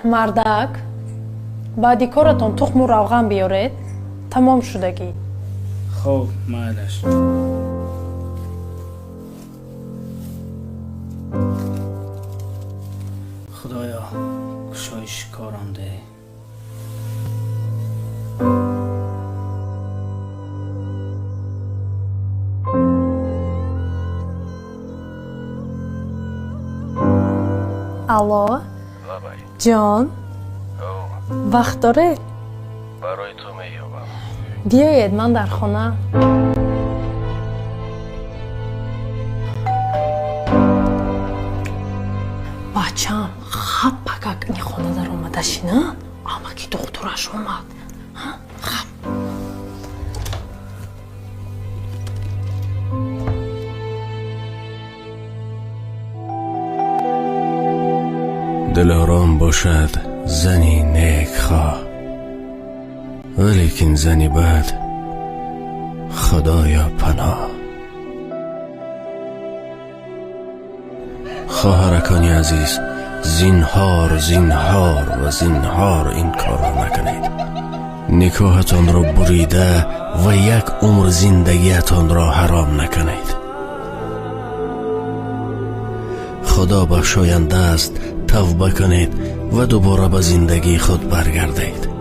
мардак баъди коратон тухму равған биёред. Тамом шудагӣ. خب مالش خدایا گشایش کارم ده. алло لابای ҷон او вақт доред برای تو میابم биёед ман дар хона. бачам хаппакак ин хона дар омадашина амаки духтураш омад. хап دلارام باشد زنی نیک خواه، ولیکن زنی بد خدایا پناه. خواهرکانی عزیز، زینهار زینهار و زینهار این کار را نکنید. نکاحتان را بریده و یک عمر زندگیتان را حرام نکنید. خدا بخشاینده است. توبه کنید و دوباره به زندگی خود برگردید.